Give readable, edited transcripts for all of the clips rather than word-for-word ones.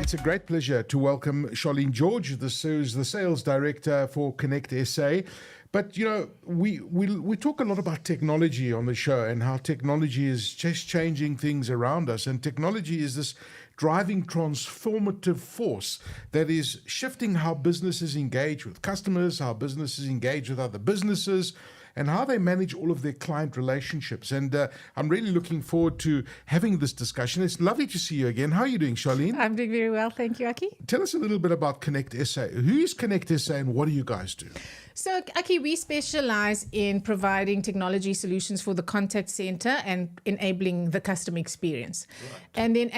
It's a great pleasure to welcome Charlene George. This is the sales director for Connect SA. But, you know, we talk a lot about technology on the show and how technology is just changing things around us. And technology is this driving transformative force that is shifting how businesses engage with customers, how businesses engage with other businesses, and how they manage all of their client relationships. And I'm really looking forward to having this discussion. It's lovely to see you again. How are you doing, Charlene? I'm doing very well, thank you, Aki. Tell us a little bit about Connect SA. Who is Connect SA and what do you guys do? So, Aki, we specialize in providing technology solutions for the contact center and enabling the customer experience. Right. And then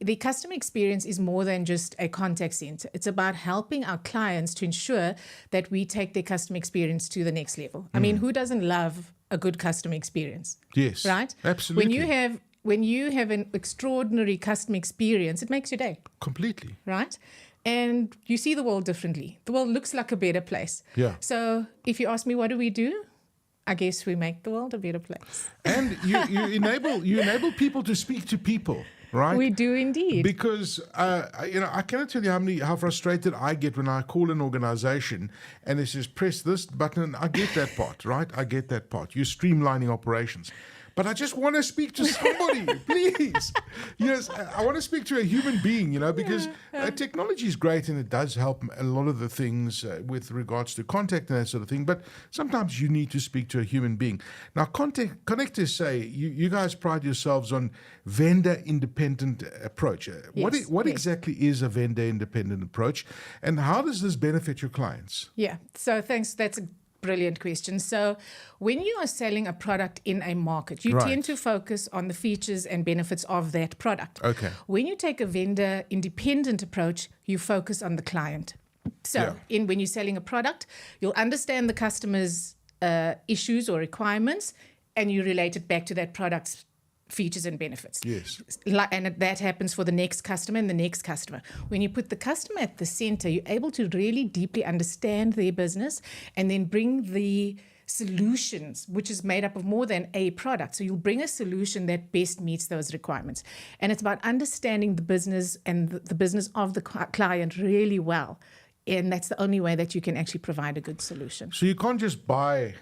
the customer experience is more than just a contact center. It's about helping our clients to ensure that we take their customer experience to the next level. I mean, who doesn't love a good customer experience? Yes, right? Absolutely. When you have an extraordinary customer experience, it makes your day. Completely. Right? And you see the world differently. The world looks like a better place. Yeah. So if you ask me, what do we do? I guess we make the world a better place. And you enable people to speak to people, right? We do indeed. Because I cannot tell you how frustrated I get when I call an organization and it says press this button. I get that part, right? I get that part. You're streamlining operations. But I just want to speak to somebody, please. Yes, I want to speak to a human being, because technology is great and it does help a lot of the things with regards to contact and that sort of thing. But sometimes you need to speak to a human being. Now, Connect SA, you guys pride yourselves on vendor-independent approach. What exactly is a vendor-independent approach, and how does this benefit your clients? Yeah, so thanks. That's a brilliant question. So when you are selling a product in a market, you tend to focus on the features and benefits of that product. Okay. When you take a vendor independent approach, you focus on the client. So when you're selling a product, you'll understand the customer's issues or requirements, and you relate it back to that product's features and benefits. Yes. And that happens for the next customer and the next customer. When you put the customer at the center, you're able to really deeply understand their business and then bring the solutions, which is made up of more than a product. So you'll bring a solution that best meets those requirements. And it's about understanding the business and the business of the client really well. And that's the only way that you can actually provide a good solution. So you can't just buy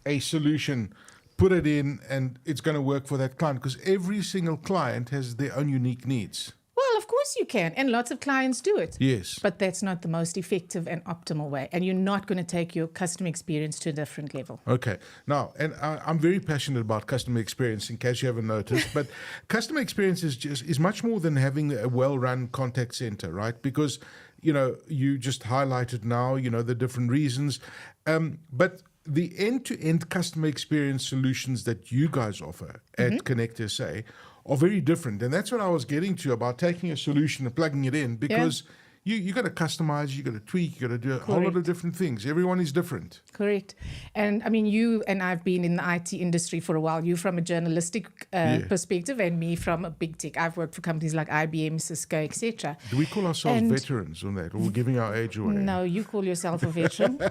a solution, put it in, and it's going to work for that client, because every single client has their own unique needs. Well, of course you can, and lots of clients do it. Yes. But that's not the most effective and optimal way, and you're not going to take your customer experience to a different level. Okay. Now, and I'm very passionate about customer experience, in case you haven't noticed, but customer experience is much more than having a well-run contact center, right? Because, you just highlighted now, the different reasons, but the end-to-end customer experience solutions that you guys offer at Connect SA are very different. And that's what I was getting to about taking a solution and plugging it in, because you got to customize, you got to tweak, you got to do a whole lot of different things. Everyone is different. Correct. And I mean, you and I've been in the IT industry for a while. You from a journalistic perspective, and me from a big tech. I've worked for companies like IBM, Cisco, etc. Do we call ourselves veterans on that, or we're giving our age away? No, you call yourself a veteran.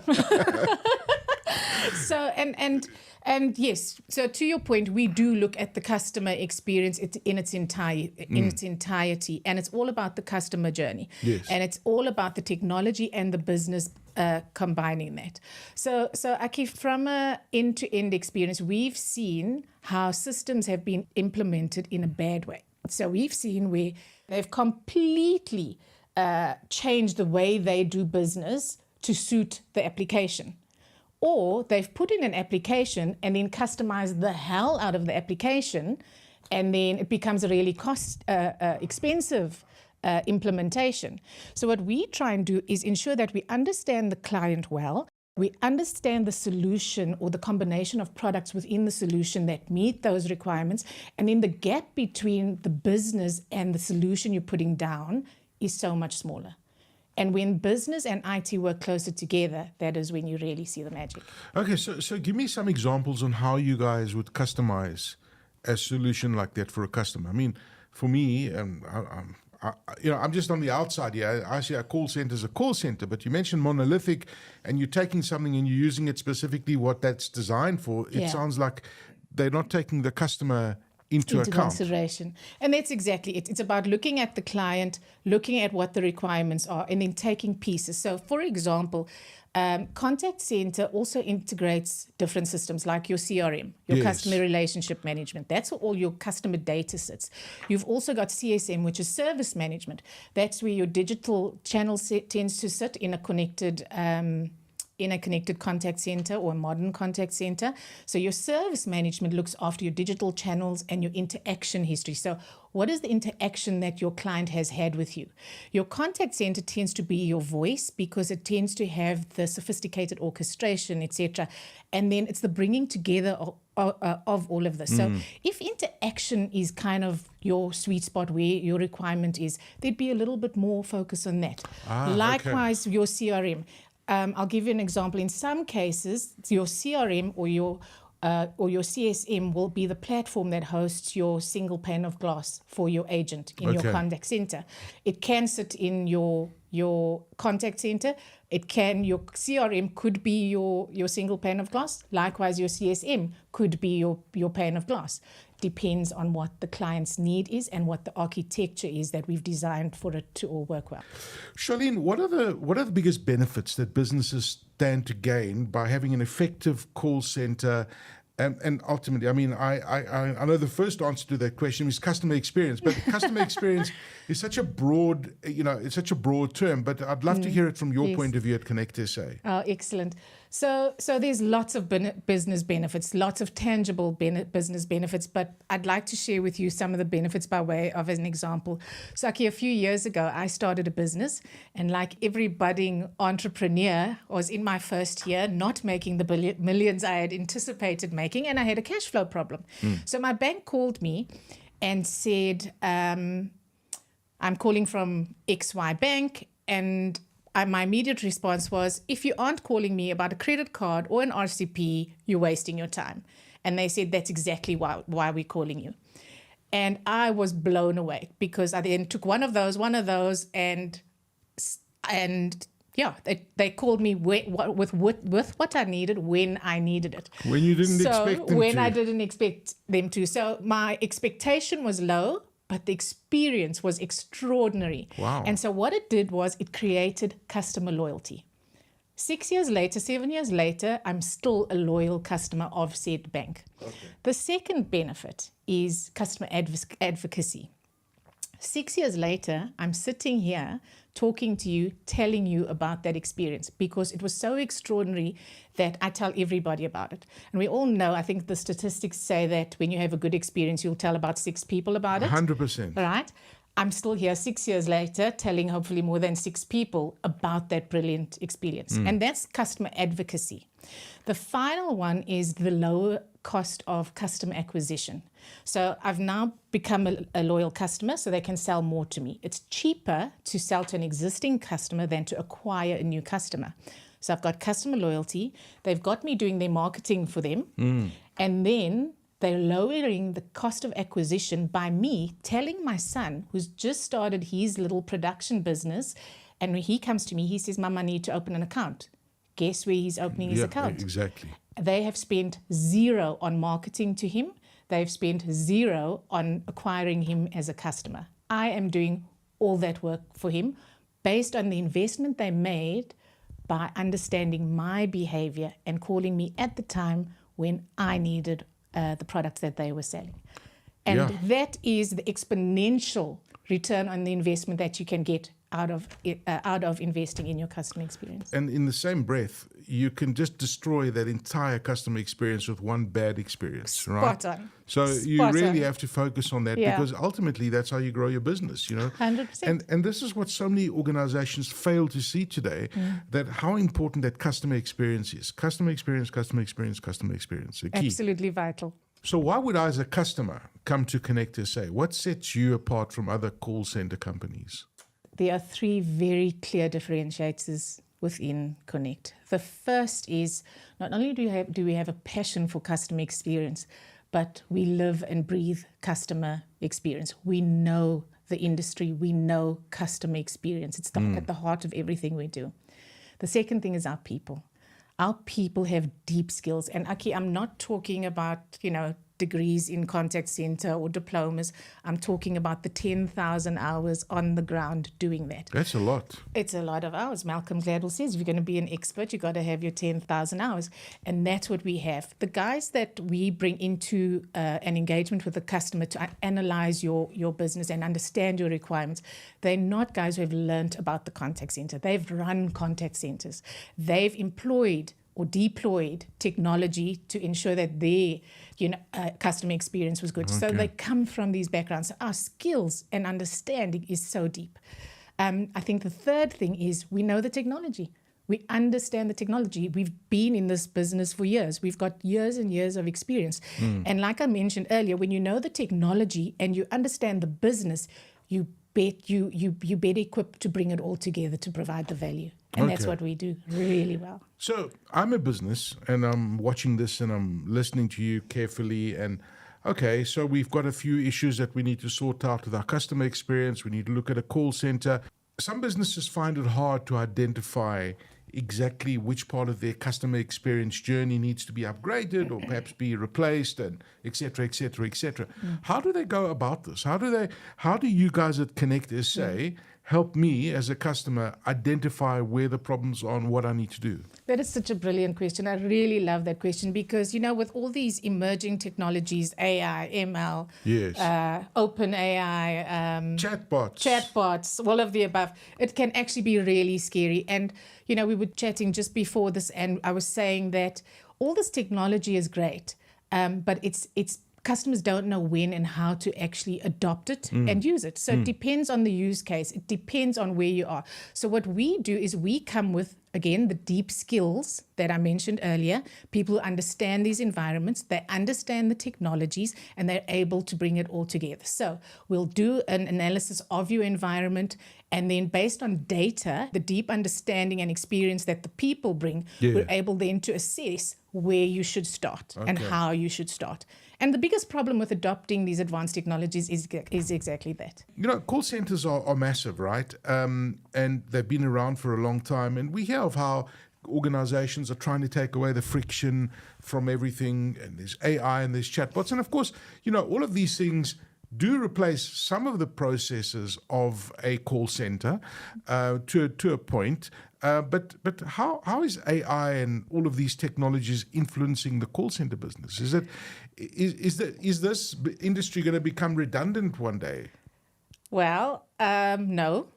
So, and yes, so to your point, we do look at the customer experience in its entirety, and it's all about the customer journey. Yes. And it's all about the technology and the business combining that. So Aki, from a end-to-end experience, we've seen how systems have been implemented in a bad way. So we've seen where they've completely changed the way they do business to suit the application. Or they've put in an application and then customized the hell out of the application, and then it becomes a really expensive implementation. So what we try and do is ensure that we understand the client well, we understand the solution or the combination of products within the solution that meet those requirements, and then the gap between the business and the solution you're putting down is so much smaller. And when business and IT work closer together, that is when you really see the magic. Okay, so give me some examples on how you guys would customize a solution like that for a customer. I mean, for me, I'm just on the outside here. I see a call center as a call center, but you mentioned monolithic, and you're taking something and you're using it specifically what that's designed for. It sounds like they're not taking the customer into account. consideration. And that's exactly it. It's about looking at the client, looking at what the requirements are, and then taking pieces. So, for example, contact center also integrates different systems like your CRM, your Yes. customer relationship management. That's where all your customer data sits. You've also got CSM, which is service management. That's where your digital channel tends to sit in a connected contact center or a modern contact center. So your service management looks after your digital channels and your interaction history. So what is the interaction that your client has had with you? Your contact center tends to be your voice because it tends to have the sophisticated orchestration, etc. And then it's the bringing together of all of this. So if interaction is kind of your sweet spot where your requirement is, there'd be a little bit more focus on that. Likewise, your CRM. I'll give you an example. In some cases, your CRM or your CSM will be the platform that hosts your single pane of glass for your agent in your contact center. It can sit in your contact center. Your CRM could be your single pane of glass. Likewise, your CSM could be your pane of glass. Depends on what the client's need is and what the architecture is that we've designed for it to all work well. Charlene, what are the biggest benefits that businesses stand to gain by having an effective call center? And ultimately, I mean, I know the first answer to that question is customer experience, but customer experience is such a broad, it's such a broad term. But I'd love to hear it from your point of view at Connect SA. Oh, excellent. So there's lots of business benefits, lots of tangible business benefits, but I'd like to share with you some of the benefits by way of an example. So, Aki, a few years ago, I started a business, and like every budding entrepreneur, I was in my first year not making the millions I had anticipated making, and I had a cash flow problem. So my bank called me and said, I'm calling from XY Bank, and my immediate response was, if you aren't calling me about a credit card or an RCP, you're wasting your time. And they said, that's exactly why we're calling you. And I was blown away because I then took one of those, and yeah, they called me with what I needed when I needed it. When you didn't expect them when to. I didn't expect them to. So my expectation was low, but the experience was extraordinary. Wow. And so what it did was it created customer loyalty. 7 years later, I'm still a loyal customer of said bank. Okay. The second benefit is customer advocacy. 6 years later, I'm sitting here talking to you, telling you about that experience because it was so extraordinary that I tell everybody about it. And we all know, I think the statistics say that when you have a good experience, you'll tell about 6 people about it. 100%. Right? I'm still here 6 years later telling hopefully more than 6 people about that brilliant experience. And that's customer advocacy. The final one is the lower cost of customer acquisition. So I've now become a loyal customer so they can sell more to me. It's cheaper to sell to an existing customer than to acquire a new customer. So I've got customer loyalty. They've got me doing their marketing for them. And then they're lowering the cost of acquisition by me telling my son, who's just started his little production business, and when he comes to me, he says, Mum, I need to open an account. Guess where he's opening his account? Exactly. They have spent 0 on marketing to him. They've spent 0 on acquiring him as a customer. I am doing all that work for him based on the investment they made by understanding my behavior and calling me at the time when I needed the products that they were selling. And that is the exponential return on the investment that you can get out of investing in your customer experience. And in the same breath, you can just destroy that entire customer experience with one bad experience, right? Spot on. So you really have to focus on that because ultimately that's how you grow your business, 100%. And this is what so many organizations fail to see today, that how important that customer experience is. Customer experience. The key. Absolutely vital. So why would I as a customer come to Connect SA? What sets you apart from other call center companies? There are 3 very clear differentiators within Connect. The first is not only do we have a passion for customer experience, but we live and breathe customer experience. We know the industry. We know customer experience. It's at the heart of everything we do. The second thing is our people. Our people have deep skills. And Aki, I'm not talking about, degrees in contact center or diplomas. I'm talking about the 10,000 hours on the ground doing that. That's a lot. It's a lot of hours. Malcolm Gladwell says if you're going to be an expert, you've got to have your 10,000 hours. And that's what we have. The guys that we bring into an engagement with the customer to analyze your business and understand your requirements, they're not guys who have learned about the contact center. They've run contact centers. They've employed or deployed technology to ensure that their customer experience was good. So they come from these backgrounds. So our skills and understanding is so deep. I think the third thing is we know the technology. We understand the technology. We've been in this business for years. We've got years and years of experience. And like I mentioned earlier, when you know the technology and you understand the business, you're better equipped to bring it all together to provide the value. And that's what we do really well. So I'm a business and I'm watching this and I'm listening to you carefully. And okay, so we've got a few issues that we need to sort out with our customer experience. We need to look at a call center. Some businesses find it hard to identify exactly which part of their customer experience journey needs to be upgraded or perhaps be replaced, and et cetera, et cetera, et cetera. How do they go about this? How do you guys at Connect SA help me as a customer identify where the problems are and what I need to do? That is such a brilliant question. I really love that question because, with all these emerging technologies, AI, ML, open AI, chatbots, all of the above, it can actually be really scary. And, we were chatting just before this and I was saying that all this technology is great, but it's customers don't know when and how to actually adopt it and use it. So it depends on the use case. It depends on where you are. So what we do is we come with, again, the deep skills that I mentioned earlier. People who understand these environments, they understand the technologies, and they're able to bring it all together. So we'll do an analysis of your environment, and then based on data, the deep understanding and experience that the people bring, we're able then to assess where you should start and how you should start. And the biggest problem with adopting these advanced technologies is exactly that. Call centers are massive, right? And they've been around for a long time. And we hear of how organizations are trying to take away the friction from everything. And there's AI and there's chatbots. And of course, all of these things do replace some of the processes of a call center to a point. But how is AI and all of these technologies influencing the call center business? Is this industry going to become redundant one day? Well, no.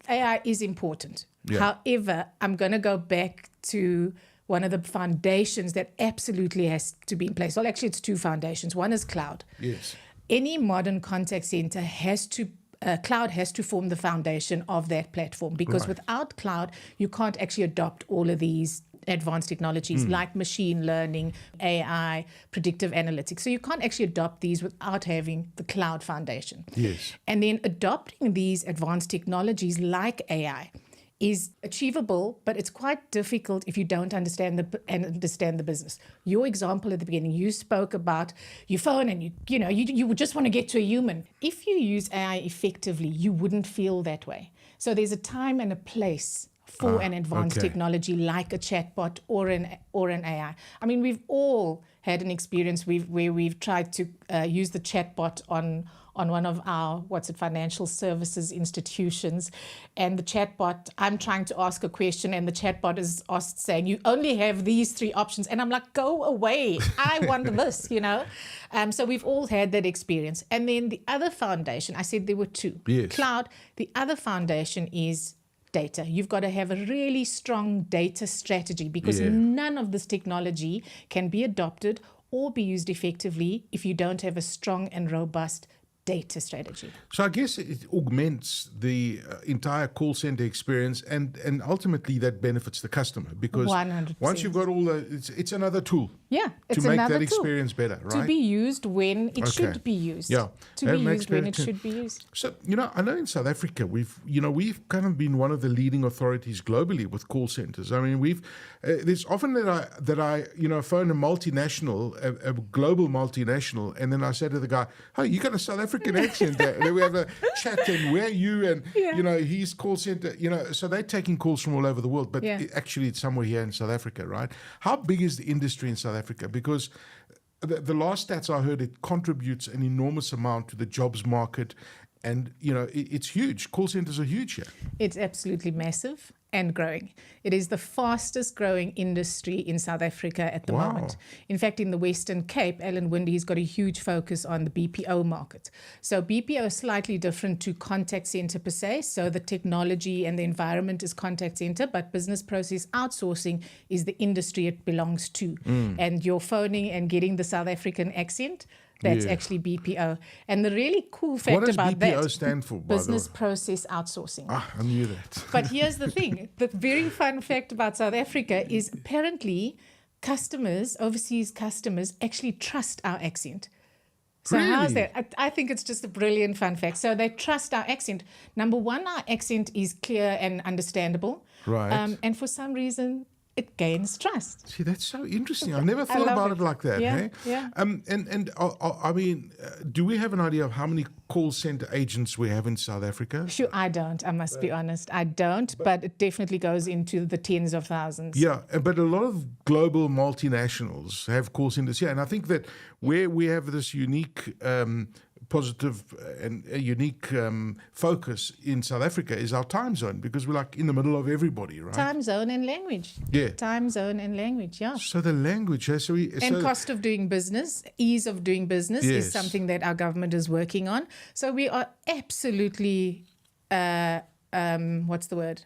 AI is important. However, I'm going to go back to one of the foundations that absolutely has to be in place. Well, actually, it's two foundations. One is cloud. Yes. Any modern contact center cloud has to form the foundation of that platform, because without cloud, you can't actually adopt all of these advanced technologies like machine learning, AI, predictive analytics. So you can't actually adopt these without having the cloud foundation. Yes. And then adopting these advanced technologies like AI is achievable, but it's quite difficult if you don't understand the business. Your example at the beginning, you spoke about your phone and you would just want to get to a human. If you use AI effectively, you wouldn't feel that way. So there's a time and a place for an advanced technology like a chatbot or an AI. I mean, we've all had an experience where we've tried to use the chatbot on one of our financial services institutions, and the chatbot, I'm trying to ask a question and the chatbot is asked saying, you only have these three options, and I'm like, go away, I want this, So we've all had that experience. And then the other foundation, I said there were two. Cloud. The other foundation is data. You've got to have a really strong data strategy, because none of this technology can be adopted or be used effectively if you don't have a strong and robust data strategy. So I guess it augments the entire call center experience, and ultimately that benefits the customer, because 100%. Once you've got all it's another tool. It's to make another that tool experience better, right? To be used when it should be used. To be used when it should be used. So, I know in South Africa, we've kind of been one of the leading authorities globally with call centers. I mean, there's often that I phone a multinational, a global multinational, and then I say to the guy, "Oh, you got a South African accent there." And then we have a chat, and where are you? And, his call center, so they're taking calls from all over the world, but actually it's somewhere here in South Africa, right? How big is the industry in South Africa? Because the last stats I heard, it contributes an enormous amount to the jobs market. And, it's huge. Call centers are huge here. It's absolutely massive and growing. It is the fastest growing industry in South Africa at the Wow. moment. In fact, in the Western Cape, Alan Windy's got a huge focus on the BPO market. So BPO is slightly different to contact center per se. So the technology and the environment is contact center, but business process outsourcing is the industry it belongs to. And you're phoning and getting the South African accent, that's Yeah. actually BPO. And the really cool fact What does about BPO that, stand for, by the business way? process outsourcing. I knew that. But here's the thing. The very fun fact about South Africa is apparently customers, overseas customers, actually trust our accent. So how's Really? that? I think it's just a brilliant fun fact. So they trust our accent. Number one, our accent is clear and understandable. Right. And for some reason, it gains trust. See, that's so interesting. I never thought love about it. it like that. Yeah, Hey? yeah. I mean, do we have an idea of how many call center agents we have in South Africa? Sure, I don't. I must be honest. I don't, but it definitely goes into the tens of thousands. Yeah, but a lot of global multinationals have call centers here. And I think that where we have this unique positive and a unique focus in South Africa is our time zone, because we're like in the middle of everybody, right? Time zone and language. Yeah. Time zone and language, yeah. So the language, And cost of doing business, ease of doing business Yes. is something that our government is working on. So we are absolutely, what's the word?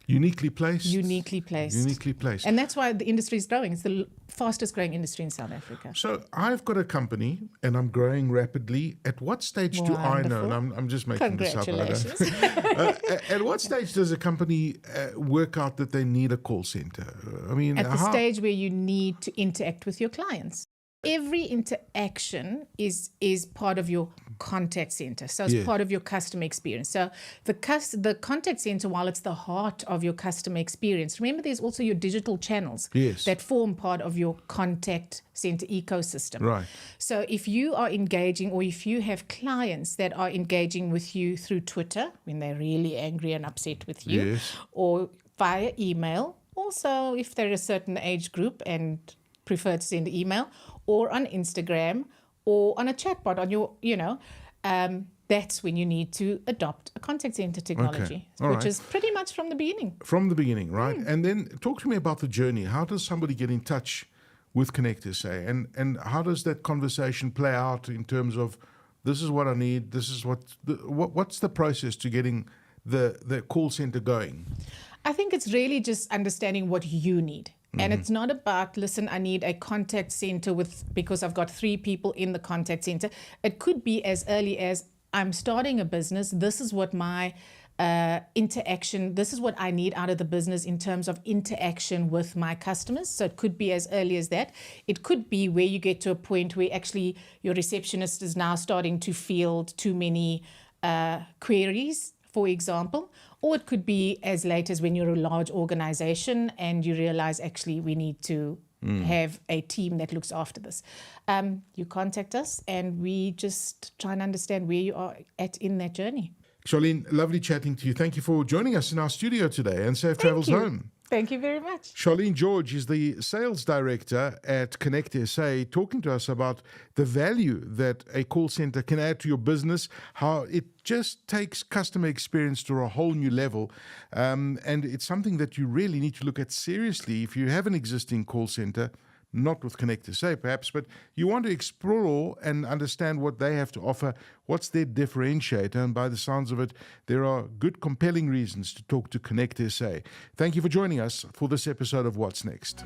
uniquely placed. Uniquely placed. Uniquely placed. And that's why the industry is growing. It's the fastest growing industry in South Africa. So I've got a company and I'm growing rapidly. At what stage do I know? And Wonderful. I'm just making this up. I don't- Congratulations. At what stage does a company work out that they need a call center? I mean, At the how- stage where you need to interact with your clients. Every interaction is part of your contact center. So it's Yeah. part of your customer experience. So the contact center, while it's the heart of your customer experience, remember there's also your digital channels Yes. that form part of your contact center ecosystem. Right. So if you are engaging, or if you have clients that are engaging with you through Twitter when they're really angry and upset with you, Yes. or via email, also if they're a certain age group and prefer to send an email, or on Instagram, or on a chatbot on your, that's when you need to adopt a contact center technology, All which right. is pretty much from the beginning. From the beginning, right? Hmm. And then talk to me about the journey. How does somebody get in touch with Connect SA? And how does that conversation play out in terms of, this is what I need, this is what's the process to getting the call center going? I think it's really just understanding what you need. And it's not about, listen, I need a contact center because I've got 3 people in the contact center. It could be as early as, I'm starting a business. This is what my interaction, this is what I need out of the business in terms of interaction with my customers. So it could be as early as that. It could be where you get to a point where actually your receptionist is now starting to field too many queries, for example. Or it could be as late as when you're a large organization and you realize actually we need to have a team that looks after this. You contact us and we just try and understand where you are at in that journey. Charlene, lovely chatting to you. Thank you for joining us in our studio today, and safe travels you. home. Thank you very much. Charlene George is the sales director at Connect SA, talking to us about the value that a call center can add to your business, how it just takes customer experience to a whole new level. And it's something that you really need to look at seriously if you have an existing call center, not with Connect SA perhaps, but you want to explore and understand what they have to offer, what's their differentiator, and by the sounds of it, there are good, compelling reasons to talk to Connect SA. Thank you for joining us for this episode of What's Next.